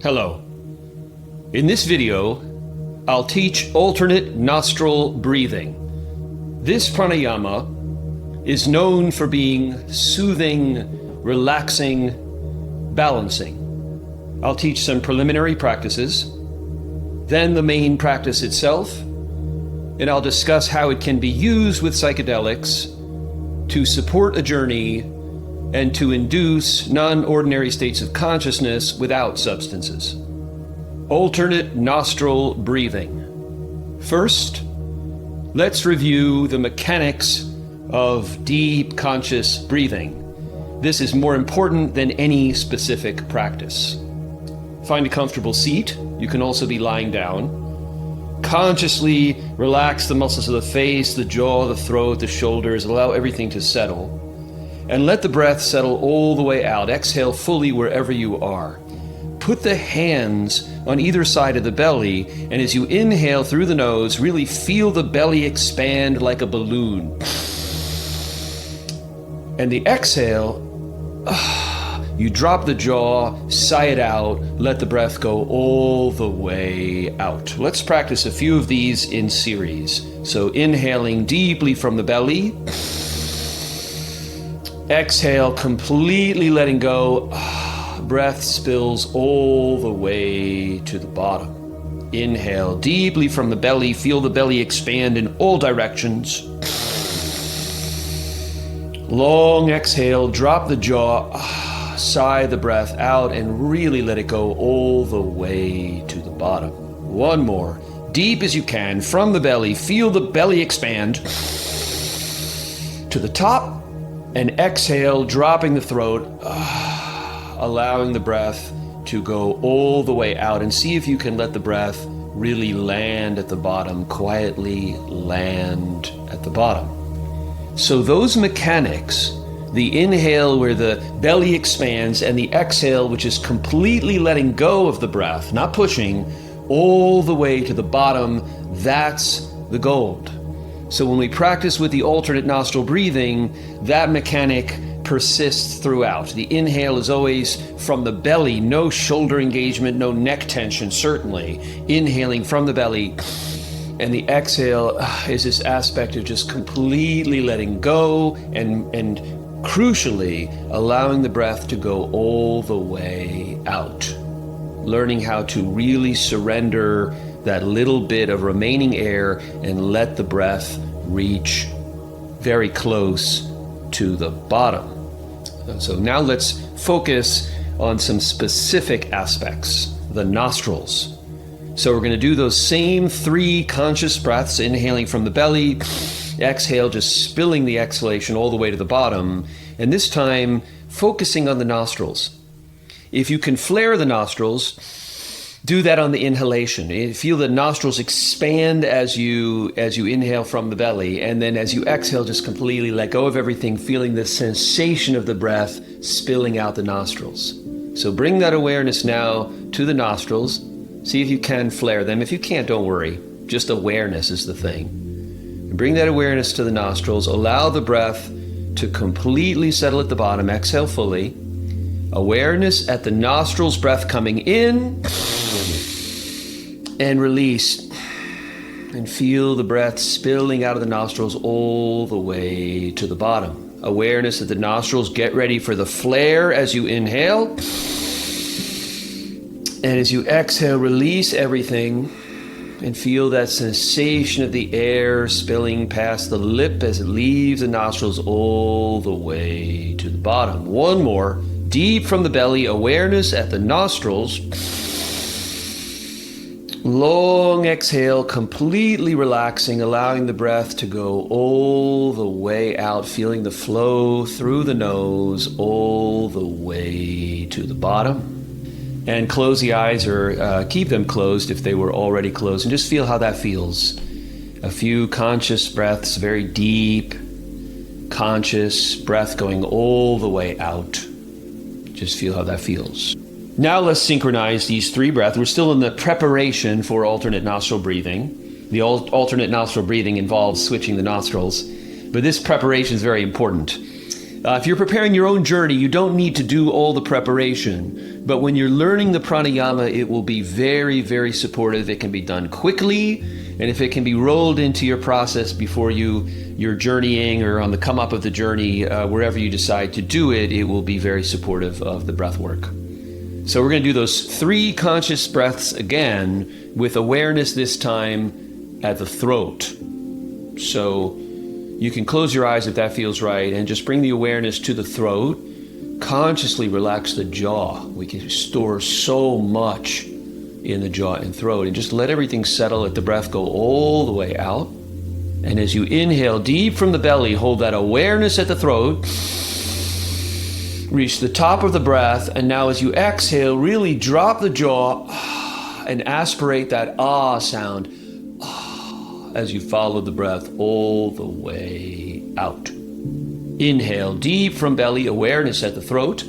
Hello. In this video, I'll teach alternate nostril breathing. This pranayama is known for being soothing, relaxing, balancing. I'll teach some preliminary practices, then the main practice itself, and I'll discuss how it can be used with psychedelics to support a journey and to induce non-ordinary states of consciousness without substances. Alternate nostril breathing. First, let's review the mechanics of deep conscious breathing. This is more important than any specific practice. Find a comfortable seat. You can also be lying down. Consciously relax the muscles of the face, the jaw, the throat, the shoulders. Allow everything to settle. And let the breath settle all the way out. Exhale fully wherever you are. Put the hands on either side of the belly, and as you inhale through the nose, really feel the belly expand like a balloon. And the exhale, you drop the jaw, sigh it out, let the breath go all the way out. Let's practice a few of these in series. So inhaling deeply from the belly. Exhale, completely letting go. Breath spills all the way to the bottom. Inhale deeply from the belly. Feel the belly expand in all directions. Long exhale, drop the jaw, sigh the breath out, and really let it go all the way to the bottom. One more. Deep as you can from the belly. Feel the belly expand to the top. And exhale, dropping the throat, allowing the breath to go all the way out. And see if you can let the breath really land at the bottom, quietly land at the bottom. So those mechanics, the inhale where the belly expands and the exhale which is completely letting go of the breath, not pushing, all the way to the bottom, that's the gold. So when we practice with the alternate nostril breathing, that mechanic persists throughout. The inhale is always from the belly, no shoulder engagement, no neck tension, certainly. Inhaling from the belly. And the exhale is this aspect of just completely letting go and crucially allowing the breath to go all the way out. Learning how to really surrender that little bit of remaining air and let the breath reach very close to the bottom. So now let's focus on some specific aspects, the nostrils. So we're going to do those same 3 conscious breaths, inhaling from the belly, exhale, just spilling the exhalation all the way to the bottom, and this time focusing on the nostrils. If you can flare the nostrils, do that on the inhalation. Feel the nostrils expand as you inhale from the belly, and then as you exhale, just completely let go of everything, feeling the sensation of the breath spilling out the nostrils. So bring that awareness now to the nostrils. See if you can flare them. If you can't, don't worry. Just awareness is the thing. And bring that awareness to the nostrils. Allow the breath to completely settle at the bottom. Exhale fully. Awareness at the nostrils, breath coming in and release. And feel the breath spilling out of the nostrils all the way to the bottom. Awareness at the nostrils, get ready for the flare as you inhale. And as you exhale, release everything and feel that sensation of the air spilling past the lip as it leaves the nostrils all the way to the bottom. One more. Deep from the belly, awareness at the nostrils. Long exhale, completely relaxing, allowing the breath to go all the way out, feeling the flow through the nose all the way to the bottom. And close the eyes or keep them closed if they were already closed, and just feel how that feels. A few conscious breaths, very deep, conscious breath going all the way out. Just feel how that feels. Now let's synchronize these 3 breaths. We're still in the preparation for alternate nostril breathing. The alternate nostril breathing involves switching the nostrils, but this preparation is very important. If you're preparing your own journey, you don't need to do all the preparation. But when you're learning the pranayama, it will be very, very supportive. It can be done quickly, and if it can be rolled into your process before you're journeying or on the come up of the journey, wherever you decide to do it, it will be very supportive of the breath work. So we're going to do those 3 conscious breaths again with awareness this time at the throat. So you can close your eyes if that feels right and just bring the awareness to the throat. Consciously relax the jaw. We can store so much in the jaw and throat, and just let everything settle, let the breath go all the way out. And as you inhale deep from the belly, hold that awareness at the throat, reach the top of the breath, and now as you exhale, really drop the jaw and aspirate that ah sound as you follow the breath all the way out. Inhale deep from belly, awareness at the throat.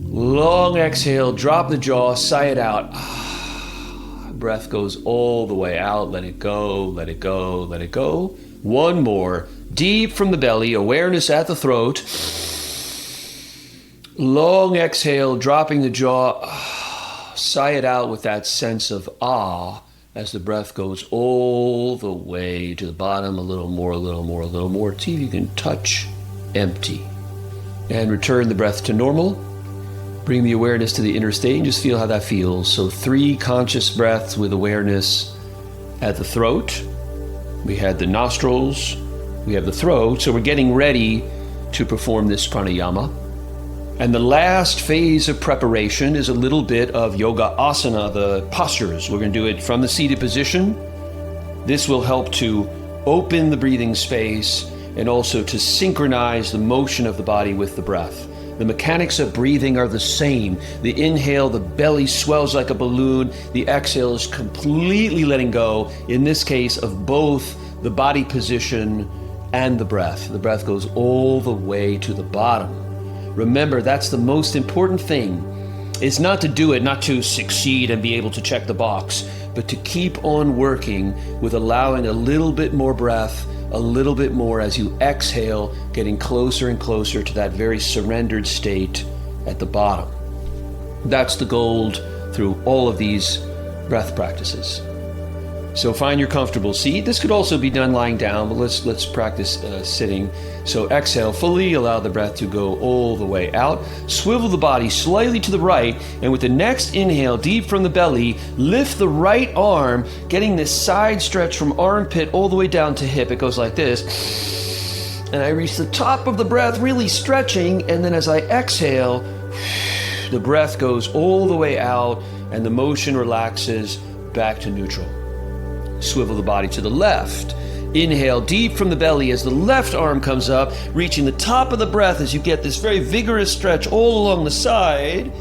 Long exhale, drop the jaw, sigh it out. Breath goes all the way out, let it go, let it go, let it go. One more, deep from the belly, awareness at the throat. Long exhale, dropping the jaw, sigh it out with that sense of ah, as the breath goes all the way to the bottom, a little more, a little more, a little more. See if you can touch empty. And return the breath to normal. Bring the awareness to the inner state and just feel how that feels. So 3 conscious breaths with awareness at the throat. We had the nostrils, we have the throat. So we're getting ready to perform this pranayama. And the last phase of preparation is a little bit of yoga asana, the postures. We're going to do it from the seated position. This will help to open the breathing space and also to synchronize the motion of the body with the breath. The mechanics of breathing are the same. The inhale, the belly swells like a balloon. The exhale is completely letting go, in this case, of both the body position and the breath. The breath goes all the way to the bottom. Remember, that's the most important thing. It's not to do it, not to succeed and be able to check the box, but to keep on working with allowing a little bit more breath, a little bit more as you exhale, getting closer and closer to that very surrendered state at the bottom. That's the gold through all of these breath practices. So find your comfortable seat. This could also be done lying down, but let's practice sitting. So exhale fully, allow the breath to go all the way out. Swivel the body slightly to the right, and with the next inhale, deep from the belly, lift the right arm, getting this side stretch from armpit all the way down to hip. It goes like this. And I reach the top of the breath, really stretching, and then as I exhale, the breath goes all the way out, and the motion relaxes back to neutral. Swivel the body to the left. Inhale deep from the belly as the left arm comes up, reaching the top of the breath as you get this very vigorous stretch all along the side.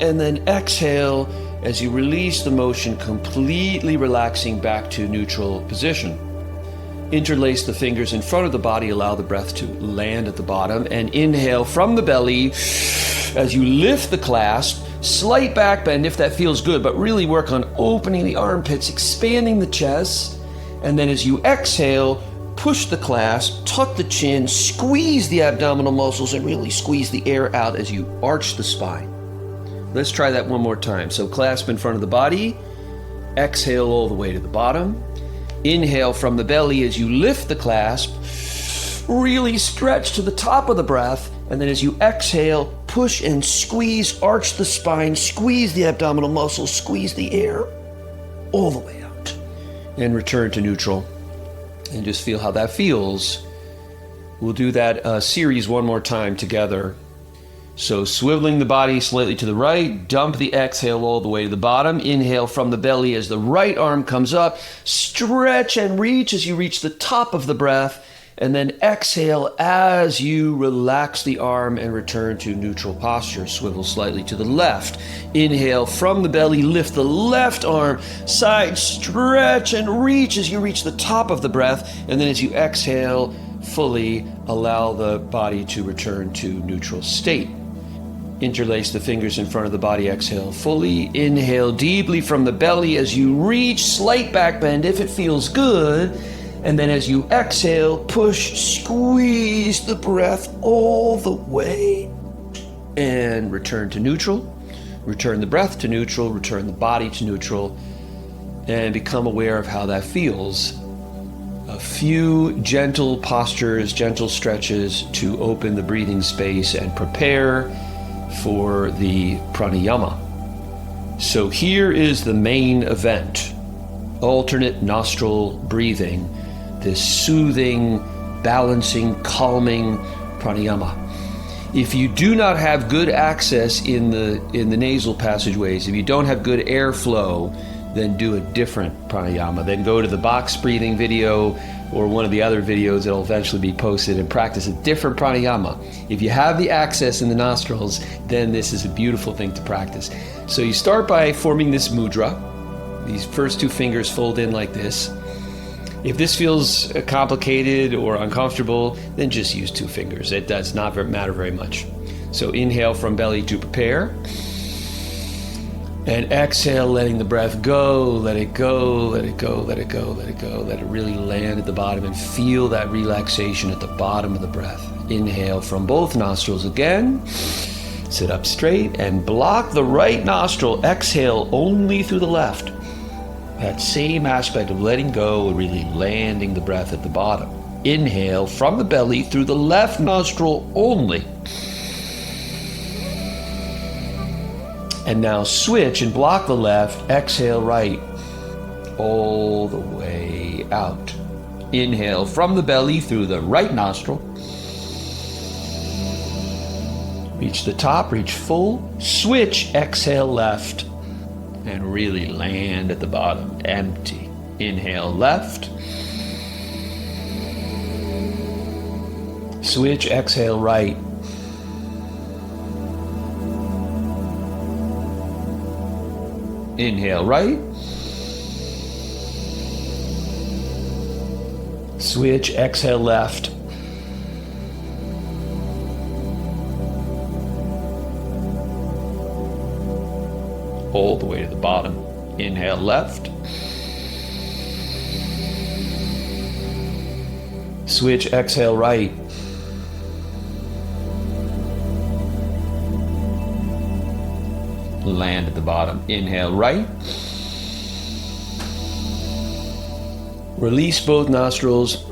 And then exhale as you release the motion, completely relaxing back to neutral position. Interlace the fingers in front of the body, allow the breath to land at the bottom, and inhale from the belly as you lift the clasp. Slight back bend if that feels good, but really work on opening the armpits, expanding the chest. And then as you exhale, push the clasp, tuck the chin, squeeze the abdominal muscles, and really squeeze the air out as you arch the spine. Let's try that one more time. So clasp in front of the body, exhale all the way to the bottom. Inhale from the belly as you lift the clasp, really stretch to the top of the breath, and then as you exhale, push and squeeze, arch the spine, squeeze the abdominal muscles, squeeze the air all the way out. And return to neutral. And just feel how that feels. We'll do that series one more time together. So swiveling the body slightly to the right, dump the exhale all the way to the bottom. Inhale from the belly as the right arm comes up. Stretch and reach as you reach the top of the breath. And then exhale as you relax the arm and return to neutral posture. Swivel slightly to the left. Inhale from the belly, lift the left arm, side stretch and reach as you reach the top of the breath. And then as you exhale, fully allow the body to return to neutral state. Interlace the fingers in front of the body, exhale fully. Inhale deeply from the belly as you reach, slight back bend if it feels good. And then as you exhale, push, squeeze the breath all the way. And return to neutral. Return the breath to neutral. Return the body to neutral. And become aware of how that feels. A few gentle postures, gentle stretches to open the breathing space and prepare for the pranayama. So here is the main event. Alternate nostril breathing. This soothing, balancing, calming pranayama. If you do not have good access in the nasal passageways, if you don't have good airflow, then do a different pranayama. Then go to the box breathing video or one of the other videos that'll eventually be posted and practice a different pranayama. If you have the access in the nostrils, then this is a beautiful thing to practice. So you start by forming this mudra. These first two fingers fold in like this. If this feels complicated or uncomfortable, then just use two fingers. It does not matter very much. So inhale from belly to prepare. And exhale, letting the breath go, let it go, let it go, let it go, let it go. Let it really land at the bottom and feel that relaxation at the bottom of the breath. Inhale from both nostrils again. Sit up straight and block the right nostril. Exhale only through the left. That same aspect of letting go and really landing the breath at the bottom. Inhale from the belly through the left nostril only. And now switch and block the left, exhale right, all the way out. Inhale from the belly through the right nostril. Reach the top, reach full. Switch, exhale left, and really land at the bottom, empty. Inhale left. Switch, exhale right. Inhale right. Switch, exhale left. All the way to the bottom. Inhale left. Switch, exhale right. Land at the bottom. Inhale right. Release both nostrils.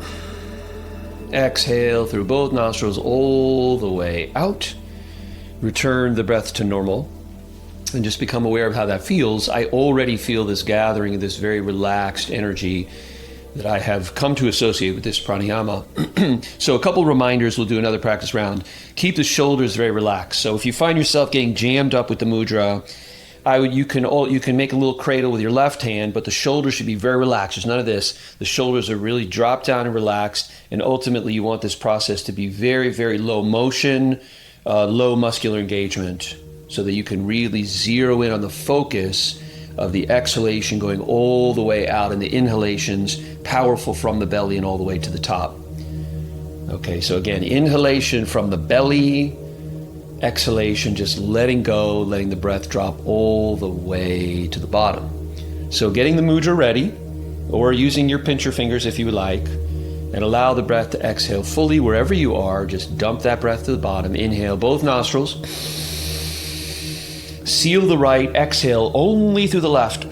Exhale through both nostrils all the way out. Return the breath to normal. And just become aware of how that feels. I already feel this gathering of this very relaxed energy that I have come to associate with this pranayama. So a couple reminders, we'll do another practice round. Keep the shoulders very relaxed. So if you find yourself getting jammed up with the mudra, you can make a little cradle with your left hand, but the shoulders should be very relaxed. There's none of this. The shoulders are really dropped down and relaxed, and ultimately you want this process to be very, very low motion, low muscular engagement, so that you can really zero in on the focus of the exhalation going all the way out and the inhalations powerful from the belly and all the way to the top. Okay, so again, inhalation from the belly, exhalation just letting go, letting the breath drop all the way to the bottom. So getting the mudra ready, or using your pincher fingers if you would like, and allow the breath to exhale fully wherever you are. Just dump that breath to the bottom. Inhale both nostrils. Seal the right, exhale only through the left.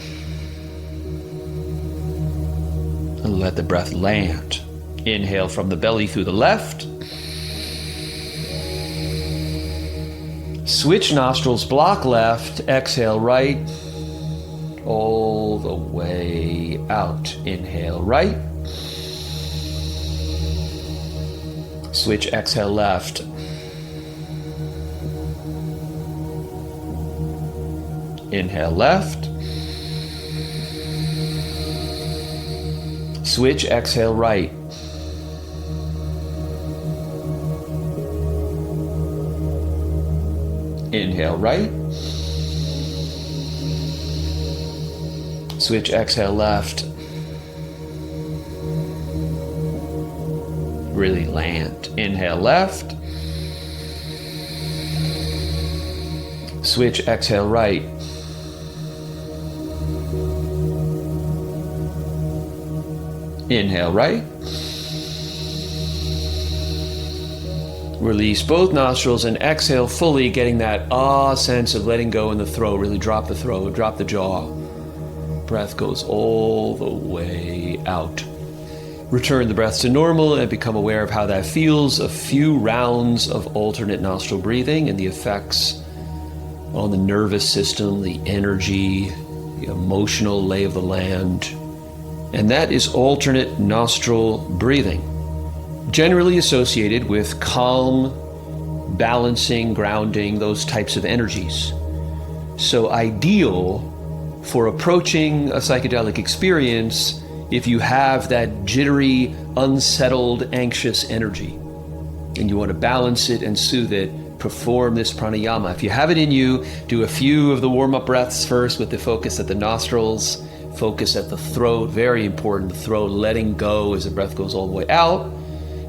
And let the breath land. Inhale from the belly through the left. Switch nostrils, block left, exhale right, all the way out. Inhale right. Switch, exhale left. Inhale left. Switch, exhale right. Inhale right. Switch, exhale left. Really land. Inhale left. Switch, exhale right. Inhale, right. Release both nostrils and exhale fully, getting that sense of letting go in the throat. Really drop the throat, drop the jaw. Breath goes all the way out. Return the breath to normal and become aware of how that feels. A few rounds of alternate nostril breathing and the effects on the nervous system, the energy, the emotional lay of the land. And that is alternate nostril breathing, generally associated with calm, balancing, grounding, those types of energies. So ideal for approaching a psychedelic experience if you have that jittery, unsettled, anxious energy and you want to balance it and soothe it, perform this pranayama. If you have it in you, do a few of the warm-up breaths first with the focus at the nostrils, focus at the throat, very important, the throat letting go as the breath goes all the way out.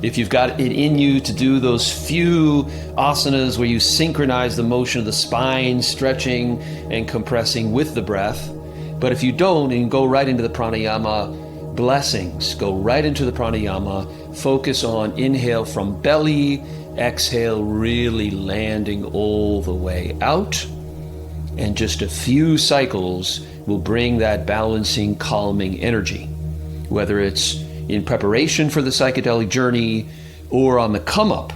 If you've got it in you to do those few asanas where you synchronize the motion of the spine, stretching and compressing with the breath. But if you don't, and go right into the pranayama, blessings, go right into the pranayama, focus on inhale from belly, exhale really landing all the way out. And just a few cycles will bring that balancing, calming energy, whether it's in preparation for the psychedelic journey or on the come up,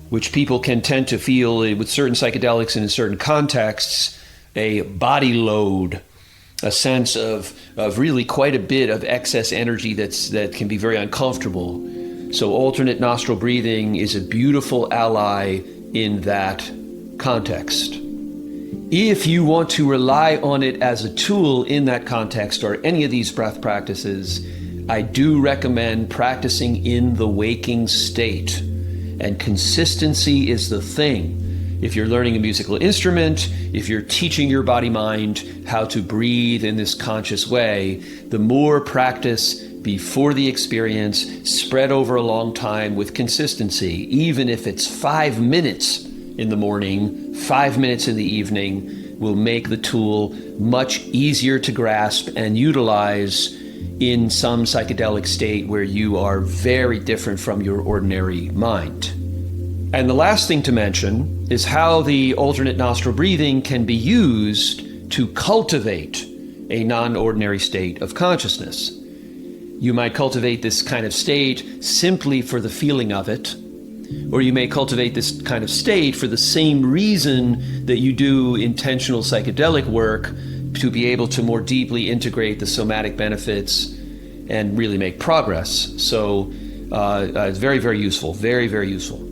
which people can tend to feel with certain psychedelics and in certain contexts, a body load, a sense of really quite a bit of excess energy that can be very uncomfortable. So alternate nostril breathing is a beautiful ally in that context. If you want to rely on it as a tool in that context or any of these breath practices, I do recommend practicing in the waking state, and consistency is the thing. If you're learning a musical instrument, if you're teaching your body-mind how to breathe in this conscious way, the more practice before the experience, spread over a long time with consistency, even if it's 5 minutes in the morning, 5 minutes in the evening, will make the tool much easier to grasp and utilize in some psychedelic state where you are very different from your ordinary mind. And the last thing to mention is how the alternate nostril breathing can be used to cultivate a non-ordinary state of consciousness. You might cultivate this kind of state simply for the feeling of it, or you may cultivate this kind of state for the same reason that you do intentional psychedelic work, to be able to more deeply integrate the somatic benefits and really make progress. So it's very, very useful, very, very useful.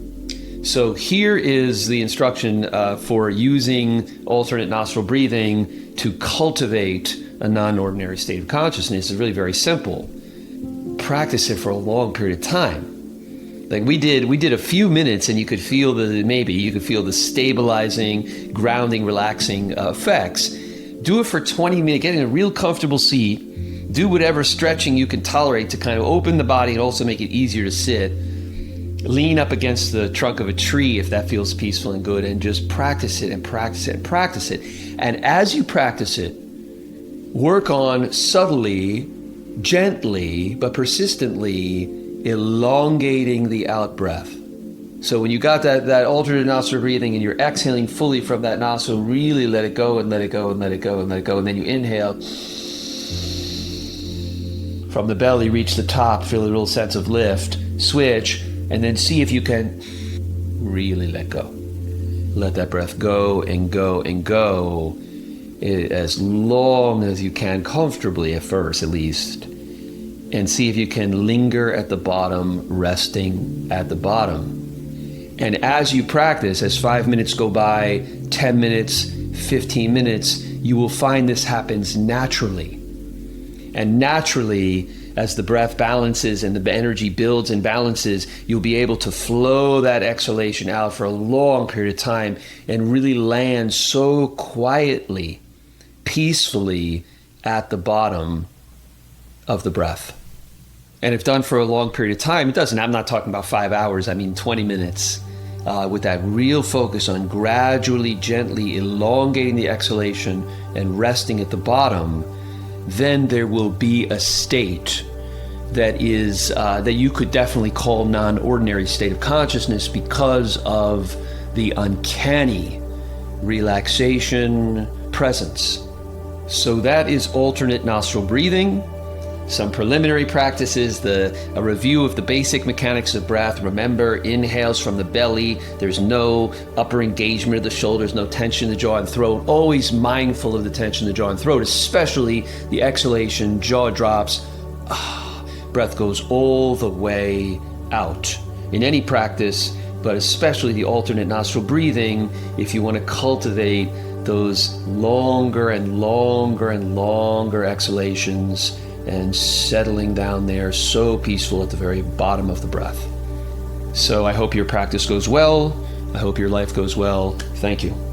So here is the instruction for using alternate nostril breathing to cultivate a non-ordinary state of consciousness. It's really very simple. Practice it for a long period of time. Like we did a few minutes, and you could feel the stabilizing, grounding, relaxing effects. Do it for 20 minutes, get in a real comfortable seat, do whatever stretching you can tolerate to kind of open the body and also make it easier to sit. Lean up against the trunk of a tree if that feels peaceful and good, and just practice it and practice it and practice it. And as you practice it, work on subtly, gently, but persistently elongating the out breath. So when you got that alternate nostril breathing and you're exhaling fully from that nostril, really let it go and let it go and let it go and let it go. And then you inhale from the belly, reach the top, feel a little sense of lift, switch, and then see if you can really let go. Let that breath go and go and go as long as you can, comfortably at first at least. And see if you can linger at the bottom, resting at the bottom. And as you practice, as 5 minutes go by, 10 minutes, 15 minutes, you will find this happens naturally. And naturally, as the breath balances and the energy builds and balances, you'll be able to flow that exhalation out for a long period of time and really land so quietly, peacefully at the bottom of the breath. And if done for a long period of time, I'm not talking about 5 hours, I mean 20 minutes, with that real focus on gradually, gently elongating the exhalation and resting at the bottom, then there will be a state that is that you could definitely call non-ordinary state of consciousness because of the uncanny relaxation presence. So that is alternate nostril breathing. Some preliminary practices, a review of the basic mechanics of breath. Remember, inhales from the belly. There's no upper engagement of the shoulders, no tension in the jaw and throat. Always mindful of the tension in the jaw and throat, especially the exhalation, jaw drops. Breath goes all the way out. In any practice, but especially the alternate nostril breathing, if you want to cultivate those longer and longer and longer exhalations and settling down there, so peaceful at the very bottom of the breath. So I hope your practice goes well. I hope your life goes well. Thank you.